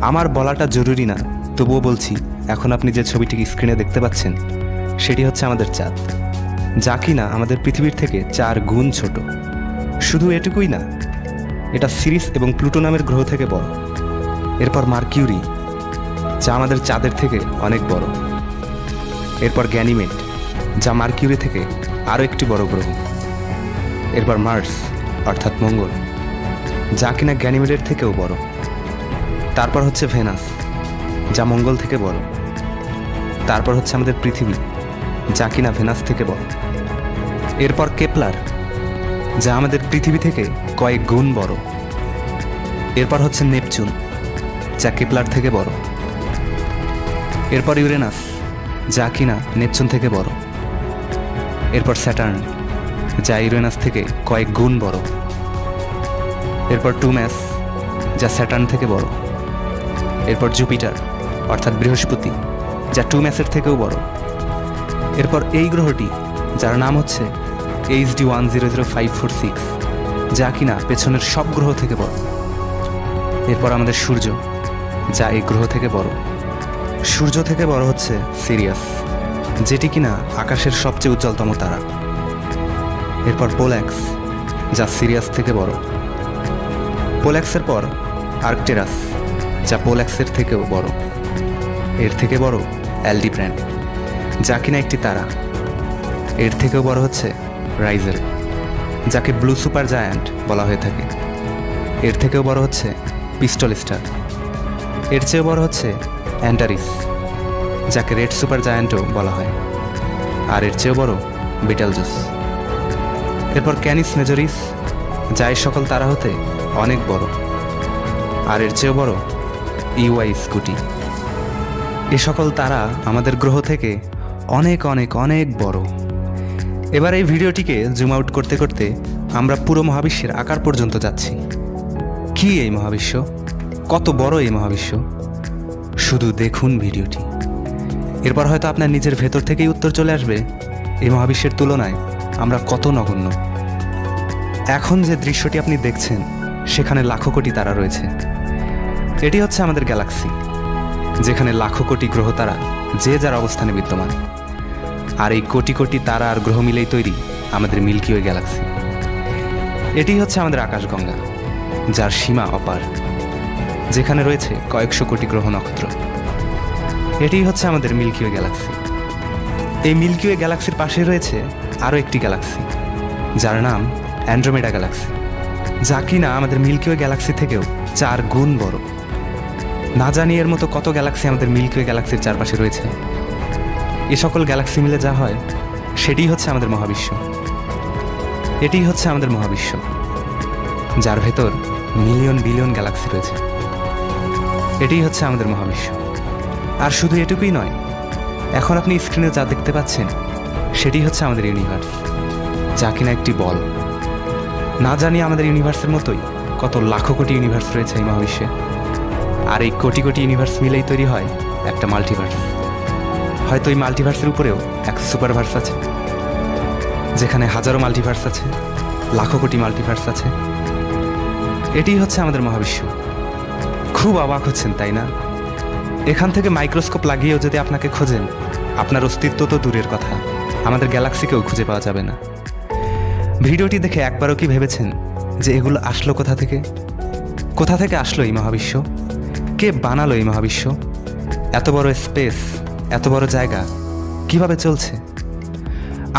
আমার বলাটা জরুরি না, তবুও বলছি, এখন আপনি যে ছবিটি স্ক্রিনে দেখতে পাচ্ছেন সেটি হচ্ছে আমাদের চাঁদ, যা কিনা আমাদের পৃথিবীর থেকে 4 গুণ ছোট। শুধু এটুকুই না, এটা সিরিস এবং প্লুটো নামের গ্রহ থেকে বড়। এরপর মার্কিউরি, যা আমাদের চাঁদের থেকে অনেক বড়। এরপর গ্যানিমেড, যা মার্কিউরি থেকে আরও একটি বড় গ্রহ। এরপর মার্স অর্থাৎ মঙ্গল, যা কিনা গ্যানিমেডের থেকেও বড়। তারপর হচ্ছে ভেনাস, যা মঙ্গল থেকে বড়। তারপর হচ্ছে আমাদের পৃথিবী, যা কিনা ভেনাস থেকে বড়। এরপর কেপলার, যা আমাদের পৃথিবী থেকে কয়েক গুণ বড়। এরপর হচ্ছে নেপচুন, যা কেপলার থেকে বড়। এরপর ইউরেনাস, যা কিনা নেপচুন থেকে বড়। এরপর স্যাটার্ন, যা ইউরেনাস থেকে কয়েক গুণ বড়। এরপর টুম্যাস, যা স্যাটার্ন থেকে বড়। এরপর জুপিটার অর্থাৎ বৃহস্পতি, যা টুম্যাসের থেকেও বড়। এরপর এই গ্রহটি, যার নাম হচ্ছে HD 100546, যা কিনা পেছনের সব গ্রহ থেকে বড়। এরপর আমাদের সূর্য, যা এই গ্রহ থেকে বড়। সূর্য থেকে বড় হচ্ছে সিরিয়াস, যেটি কিনা আকাশের সবচেয়ে উজ্জ্বলতম তারা। এরপর পোল্যাক্স, যা সিরিয়াস থেকে বড়। পোল্যাক্সের পর আর্কটেরাস, যা পোল্যাক্সের থেকেও বড়। এর থেকে বড় অ্যালডিব্র্যান, যা কিনা একটি তারা। এর থেকেও বড় হচ্ছে রাইজেল, যাকে ব্লু সুপার জায়ান্ট বলা হয়ে থাকে। এর থেকেও বড় হচ্ছে পিস্টল স্টার। এর চেয়েও বড় হচ্ছে অ্যান্টারিস, যাকে রেড সুপার জায়ান্টও বলা হয়। আর এর চেয়েও বড় বিটেলজুস। এরপর ক্যানিস মেজরিস, যা এই সকল তারা হতে অনেক বড়। আর এর চেয়েও বড় EY স্কুটি। এ সকল তারা আমাদের গ্রহ থেকে অনেক অনেক অনেক বড়। এবার এই ভিডিওটিকে জুম আউট করতে করতে আমরা পুরো মহাবিশ্বের আকার পর্যন্ত যাচ্ছি। কি এই মহাবিশ্ব? কত বড় এই মহাবিশ্ব? শুধু দেখুন ভিডিওটি। এরপর হয়তো আপনার নিজের ভেতর থেকেই উত্তর চলে আসবে, এই মহাবিশ্বের তুলনায় আমরা কত নগণ্য। এখন যে দৃশ্যটি আপনি দেখছেন, সেখানে লাখো কোটি তারা রয়েছে। এটি হচ্ছে আমাদের গ্যালাক্সি, যেখানে লাখো কোটি গ্রহ তারা যে যার অবস্থানে বিদ্যমান। আর এই কোটি কোটি তারা আর গ্রহ মিলেই তৈরি আমাদের মিল্কি ওয়ে গ্যালাক্সি। এটি হচ্ছে আমাদের আকাশগঙ্গা, যার সীমা অপার, যেখানে রয়েছে কয়েকশো কোটি গ্রহ নক্ষত্র। এটি হচ্ছে আমাদের মিল্কি ওয়ে গ্যালাক্সি। এই মিল্কি ওয়ে গ্যালাক্সির পাশে রয়েছে আরও একটি গ্যালাক্সি, যার নাম অ্যান্ড্রোমেডা গ্যালাক্সি, যা কিনা আমাদের মিল্কি ওয়ে গ্যালাক্সি থেকেও 4 গুণ বড়। না জানি এর মতো কত গ্যালাক্সি আমাদের মিল্কি ওয়ে গ্যালাক্সির চারপাশে রয়েছে। এ সকল গ্যালাক্সি মিলে যা হয়, সেটিই হচ্ছে আমাদের মহাবিশ্ব। এটিই হচ্ছে আমাদের মহাবিশ্ব, যার ভেতর মিলিয়ন বিলিয়ন গ্যালাক্সি রয়েছে। এটিই হচ্ছে আমাদের মহাবিশ্ব। আর শুধু এটুকুই নয়, এখন আপনি স্ক্রিনে যা দেখতে পাচ্ছেন, সেটি হচ্ছে আমাদের ইউনিভার্স, যা কিনা একটি বল। না জানি আমাদের ইউনিভার্সের মতোই কত লাখো কোটি ইউনিভার্স রয়েছে এই মহাবিশ্বে। আর এই কোটি কোটি ইউনিভার্স মিলেই তৈরি হয় একটা মাল্টিভার্স। হয়তো এই মাল্টিভার্সের উপরেও এক সুপারভার্স আছে, যেখানে হাজারো মাল্টিভার্স আছে, লাখো কোটি মাল্টিভার্স আছে। এটিই হচ্ছে আমাদের মহাবিশ্ব। খুব অবাক হচ্ছেন, তাই না? এখান থেকে মাইক্রোস্কোপ লাগিয়েও যদি আপনাকে খোঁজেন, আপনার অস্তিত্ব তো দূরের কথা, আমাদের গ্যালাক্সিকেও খুঁজে পাওয়া যাবে না। ভিডিওটি দেখে একবারও কি ভেবেছেন যে এগুলো আসলো কোথা থেকে? কোথা থেকে আসলো এই মহাবিশ্ব? কে বানালো এই মহাবিশ্ব? এত বড় স্পেস, এত বড় জায়গা কিভাবে চলছে?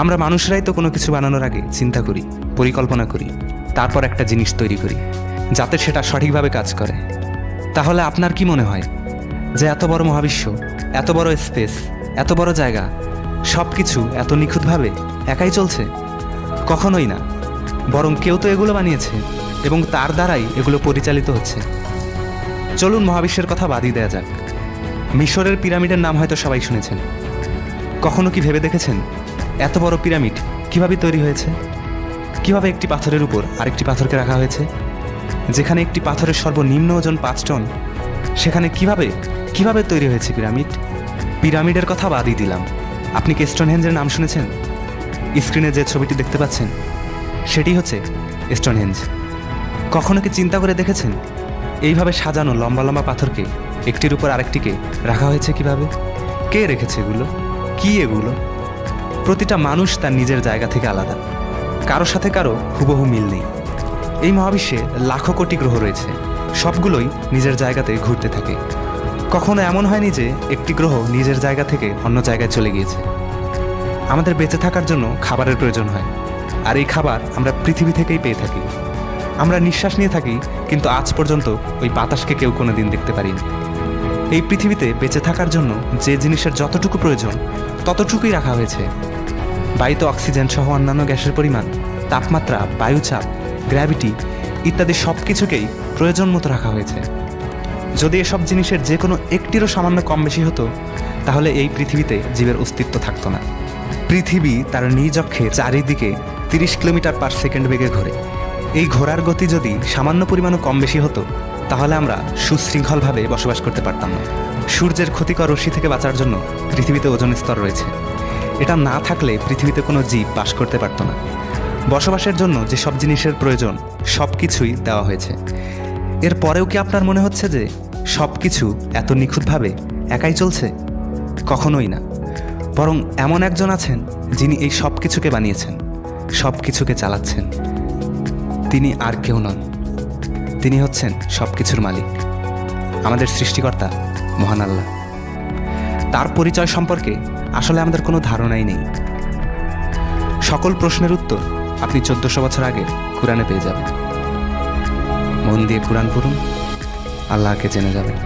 আমরা মানুষরাই তো কোনো কিছু বানানোর আগে চিন্তা করি, পরিকল্পনা করি, তারপর একটা জিনিস তৈরি করি যাতে সেটা সঠিকভাবে কাজ করে। তাহলে আপনার কি মনে হয় যে এত বড় মহাবিশ্ব, এত বড় স্পেস, এত বড় জায়গা, সব কিছু এত নিখুঁতভাবে একাই চলছে? কখনোই না। বরং কেউ তো এগুলো বানিয়েছে এবং তার দ্বারাই এগুলো পরিচালিত হচ্ছে। চলুন মহাবিশ্বের কথা বাদই দেয়া যাক। মিশরের পিরামিডের নাম হয়তো সবাই শুনেছেন। কখনো কি ভেবে দেখেছেন এত বড় পিরামিড কিভাবে তৈরি হয়েছে? কিভাবে একটি পাথরের উপর আরেকটি পাথরকে রাখা হয়েছে? যেখানে একটি পাথরের সর্বনিম্ন ওজন 5 টন, সেখানে কিভাবে তৈরি হয়েছে পিরামিড? পিরামিডের কথা বাদই দিলাম, আপনি কি স্টোনহেঞ্জের নাম শুনেছেন? স্ক্রিনে যে ছবিটি দেখতে পাচ্ছেন, সেটি হচ্ছে স্টোনহেঞ্জ। কখনো কি চিন্তা করে দেখেছেন এইভাবে সাজানো লম্বা লম্বা পাথরকে একটির উপর আরেকটিকে রাখা হয়েছে কিভাবে? কে রেখেছে এগুলো? কি এগুলো? প্রতিটা মানুষ তার নিজের জায়গা থেকে আলাদা, কারো সাথে কারো হুবহু মিল নেই। এই মহাবিশ্বে লাখো কোটি গ্রহ রয়েছে, সবগুলোই নিজের জায়গাতে ঘুরতে থাকে। কখনো এমন হয়নি যে একটি গ্রহ নিজের জায়গা থেকে অন্য জায়গায় চলে গিয়েছে। আমাদের বেঁচে থাকার জন্য খাবারের প্রয়োজন হয়, আর এই খাবার আমরা পৃথিবী থেকেই পেয়ে থাকি। আমরা নিঃশ্বাস নিয়ে থাকি, কিন্তু আজ পর্যন্ত ওই বাতাসকে কেউ কোনো দিন দেখতে পারিনি। এই পৃথিবীতে বেঁচে থাকার জন্য যে জিনিসের যতটুকু প্রয়োজন ততটুকুই রাখা হয়েছে। বায়ুতে অক্সিজেন সহ অন্যান্য গ্যাসের পরিমাণ, তাপমাত্রা, বায়ুচাপ, গ্র্যাভিটি ইত্যাদি সব কিছুকেই প্রয়োজন মতো রাখা হয়েছে। যদি এসব জিনিসের যে কোনো একটিরও সামান্য কম বেশি হতো, তাহলে এই পৃথিবীতে জীবের অস্তিত্ব থাকতো না। পৃথিবী তার নিজ অক্ষে চারিদিকে 30 কিলোমিটার পার সেকেন্ড বেগে ঘোরে। এই ঘোরার গতি যদি সামান্য পরিমাণও কম বেশি হতো, তাহলে আমরা সুশৃঙ্খলভাবে বসবাস করতে পারতাম না। সূর্যের ক্ষতিকর রশ্মি থেকে বাঁচার জন্য পৃথিবীতে ওজোন স্তর রয়েছে। এটা না থাকলে পৃথিবীতে কোনো জীব বাস করতে পারত না। বসবাসের জন্য যেসব জিনিসের প্রয়োজন সব কিছুই দেওয়া হয়েছে। এর পরেও কি আপনার মনে হচ্ছে যে সব কিছু এত নিখুঁতভাবে একাই চলছে? কখনোই না। বরং এমন একজন আছেন যিনি এই সব কিছুকে বানিয়েছেন, সব কিছুকে চালাচ্ছেন। তিনি আর কেউ নন, তিনি হচ্ছেন সব কিছুর মালিক, আমাদের সৃষ্টিকর্তা মহান আল্লাহ। তার পরিচয় সম্পর্কে আসলে আমাদের কোনো ধারণাই নেই। সকল প্রশ্নের উত্তর আপনি 1400 বছর আগে কোরআনে পেয়ে যাবেন। মন দিয়ে কোরআন পড়ুন, আল্লাহকে জেনে যাবেন।